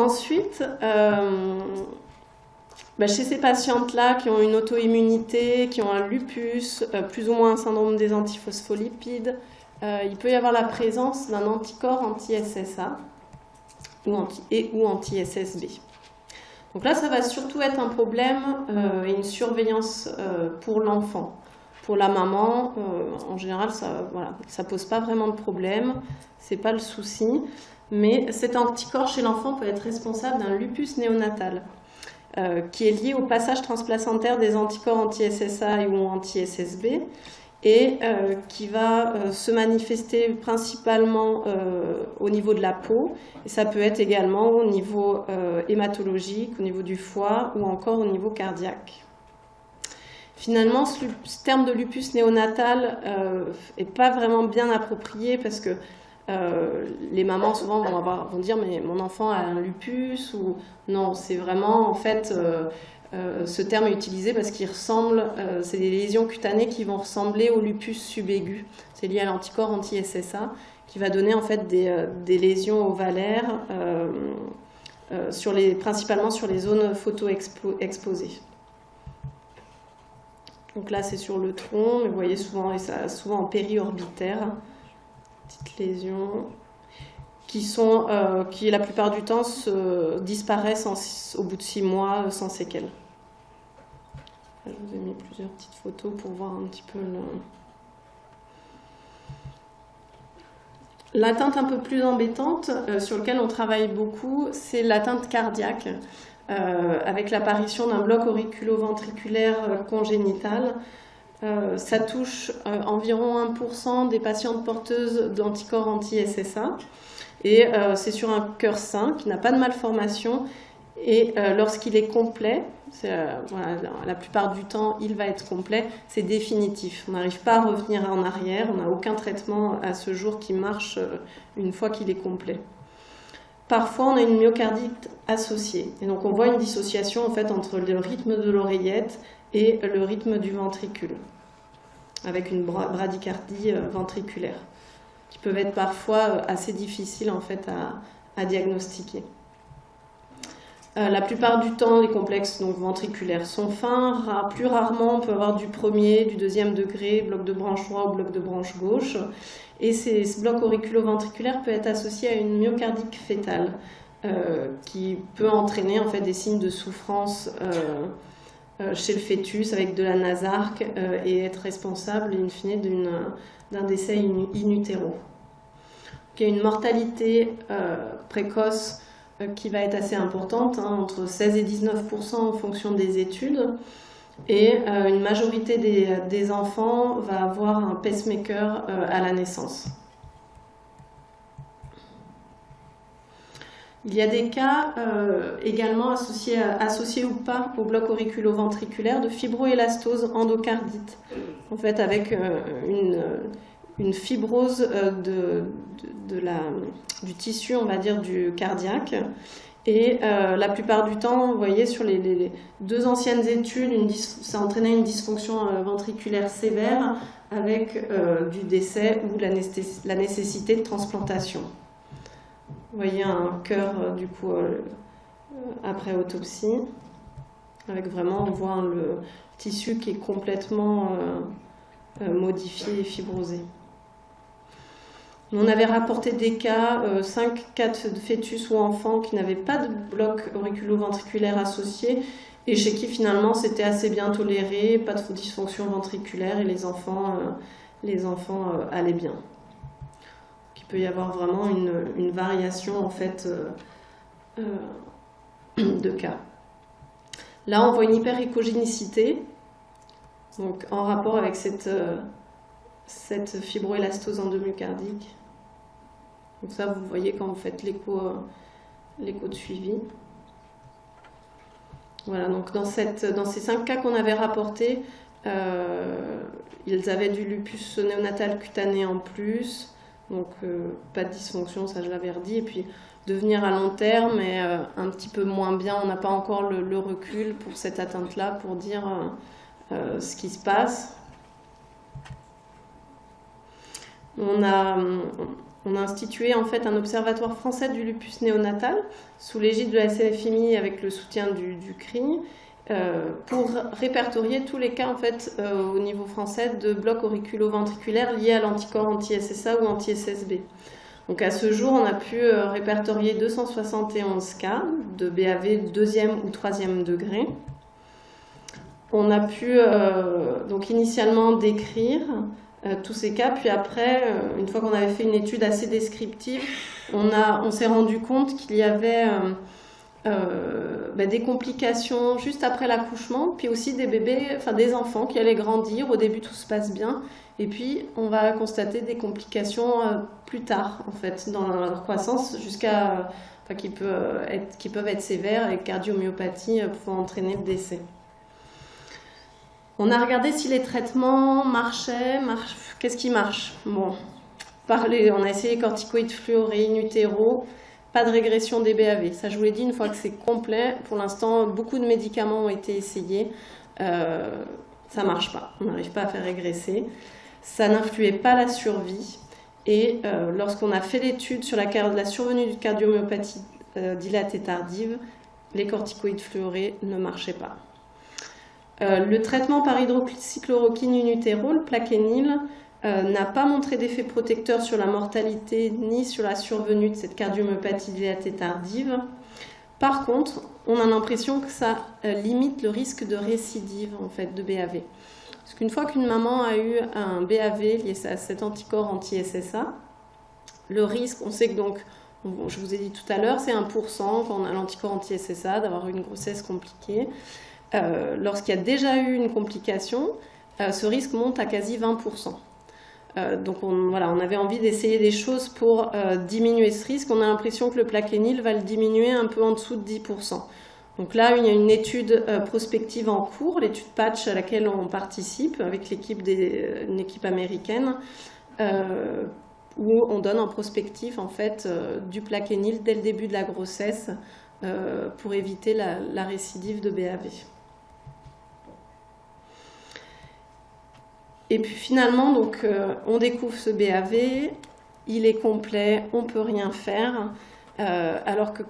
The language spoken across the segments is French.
Ensuite, chez ces patientes-là qui ont une auto-immunité, qui ont un lupus, plus ou moins un syndrome des antiphospholipides, il peut y avoir la présence d'un anticorps anti-SSA ou anti-SSB. Donc là, ça va surtout être un problème et une surveillance pour l'enfant. Pour la maman, en général, ça pose pas vraiment de problème, c'est pas le souci. Mais cet anticorps chez l'enfant peut être responsable d'un lupus néonatal, qui est lié au passage transplacentaire des anticorps anti-SSA ou anti-SSB, et qui va se manifester principalement au niveau de la peau, et ça peut être également au niveau hématologique, au niveau du foie ou encore au niveau cardiaque. Finalement, ce terme de lupus néonatal n'est pas vraiment bien approprié parce que les mamans souvent vont dire mais mon enfant a un lupus, ou non, c'est vraiment en fait ce terme est utilisé parce qu'il ressemble, c'est des lésions cutanées qui vont ressembler au lupus subaigu. C'est lié à l'anticorps anti-SSA qui va donner en fait des lésions ovalaires principalement sur les zones photo-exposées. Donc là c'est sur le tronc, mais vous voyez souvent en périorbitaire, petites lésions qui la plupart du temps disparaissent au bout de 6 mois sans séquelles. Je vous ai mis plusieurs petites photos pour voir un petit peu l'atteinte un peu plus embêtante sur laquelle on travaille beaucoup, c'est l'atteinte cardiaque, avec l'apparition d'un bloc auriculo-ventriculaire congénital. Ça touche environ 1% des patientes porteuses d'anticorps anti-SSA, et c'est sur un cœur sain qui n'a pas de malformation, et lorsqu'il est complet, la plupart du temps il va être complet, c'est définitif. On n'arrive pas à revenir en arrière, on n'a aucun traitement à ce jour qui marche une fois qu'il est complet. Parfois on a une myocardite associée, et donc on voit une dissociation en fait entre le rythme de l'oreillette et le rythme du ventricule, avec une bradycardie ventriculaire, qui peuvent être parfois assez difficiles en fait à diagnostiquer. La plupart du temps, les complexes ventriculaires sont fins. Plus rarement, on peut avoir du premier, du deuxième degré, bloc de branche droit ou bloc de branche gauche. Et ce bloc auriculo-ventriculaire peut être associé à une myocardite fétale, qui peut entraîner en fait des signes de souffrance chez le fœtus avec de la nasarque et être responsable in fine d'un décès in utero. Il y a une mortalité précoce qui va être assez importante, entre 16 et 19% en fonction des études, et une majorité des enfants va avoir un pacemaker à la naissance. Il y a des cas également associés ou pas au bloc auriculo-ventriculaire de fibroélastose endocardite, en fait avec une fibrose du tissu, on va dire, du cardiaque. Et la plupart du temps, vous voyez, sur les 2 anciennes études, ça entraînait une dysfonction ventriculaire sévère avec du décès ou la nécessité de transplantation. Vous voyez un cœur, du coup, après autopsie, avec vraiment, on voit le tissu qui est complètement modifié et fibrosé. On avait rapporté des cas, 5 cas de fœtus ou enfants qui n'avaient pas de bloc auriculo-ventriculaire associé et chez qui finalement c'était assez bien toléré, pas de dysfonction ventriculaire et les enfants allaient bien. Il peut y avoir vraiment une variation en fait de cas. Là on voit une hyperéchogénicité, donc en rapport avec cette fibroélastose endomyocardique. Donc ça, vous voyez quand vous faites l'écho de suivi. Voilà, donc dans ces 5 cas qu'on avait rapportés, ils avaient du lupus néonatal cutané en plus, donc pas de dysfonction, ça je l'avais redit, et puis devenir à long terme, mais un petit peu moins bien, on n'a pas encore le recul pour cette atteinte-là, pour dire ce qui se passe. On a On a institué en fait un observatoire français du lupus néonatal sous l'égide de la CFMI avec le soutien du CRI pour répertorier tous les cas en fait, au niveau français de blocs auriculo-ventriculaires liés à l'anticorps anti-SSA ou anti-SSB. Donc à ce jour, on a pu répertorier 271 cas de BAV deuxième ou troisième degré. On a pu donc initialement décrire tous ces cas, puis après, une fois qu'on avait fait une étude assez descriptive, on s'est rendu compte qu'il y avait des complications juste après l'accouchement, puis aussi des bébés, enfin des enfants qui allaient grandir. Au début, tout se passe bien, et puis on va constater des complications plus tard, en fait, dans leur croissance, jusqu'à qui peuvent être sévères et cardiomyopathie pouvant entraîner le décès. On a regardé si les traitements marchaient. Qu'est-ce qui marche? Bon, on a essayé les corticoïdes fluorés in utero, pas de régression des BAV. Ça, je vous l'ai dit, une fois que c'est complet, pour l'instant, beaucoup de médicaments ont été essayés. Ça ne marche pas, on n'arrive pas à faire régresser. Ça n'influait pas la survie. Et lorsqu'on a fait l'étude sur la survenue de cardiomyopathie dilatée tardive, les corticoïdes fluorés ne marchaient pas. Le traitement par hydroxychloroquine in utero, le Plaquenil, n'a pas montré d'effet protecteur sur la mortalité ni sur la survenue de cette cardiomyopathie dilatée tardive. Par contre, on a l'impression que ça limite le risque de récidive en fait, de BAV. Parce qu'une fois qu'une maman a eu un BAV lié à cet anticorps anti-SSA, le risque, on sait que donc, je vous ai dit tout à l'heure, c'est 1% quand on a l'anticorps anti-SSA d'avoir une grossesse compliquée. Lorsqu'il y a déjà eu une complication, ce risque monte à quasi 20%. Donc on avait envie d'essayer des choses pour diminuer ce risque. On a l'impression que le Plaquenil va le diminuer un peu en dessous de 10%. Donc là, il y a une étude prospective en cours, l'étude PATCH à laquelle on participe avec une équipe américaine, où on donne en prospectif en fait, du Plaquenil dès le début de la grossesse pour éviter la récidive de BAV. Et puis finalement, donc, on découvre ce BAV, il est complet, on ne peut rien faire, alors que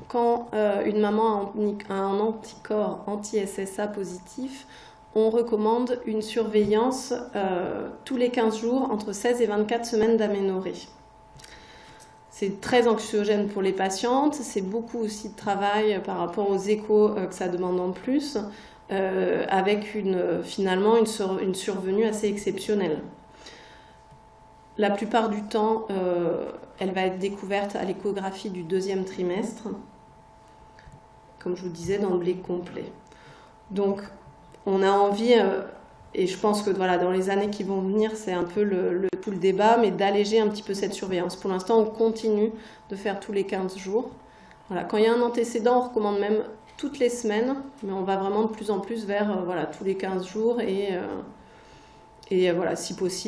quand une maman a un anticorps anti-SSA positif, on recommande une surveillance tous les 15 jours, entre 16 et 24 semaines d'aménorrhée. C'est très anxiogène pour les patientes, c'est beaucoup aussi de travail par rapport aux échos que ça demande en plus, avec finalement une survenue assez exceptionnelle. La plupart du temps, elle va être découverte à l'échographie du deuxième trimestre, comme je vous disais, dans le blé complet. Donc, on a envie, et je pense que voilà, dans les années qui vont venir, c'est un peu tout le débat, mais d'alléger un petit peu cette surveillance. Pour l'instant, on continue de faire tous les 15 jours. Voilà, quand il y a un antécédent, on recommande même toutes les semaines, mais on va vraiment de plus en plus vers tous les 15 jours et voilà, si possible.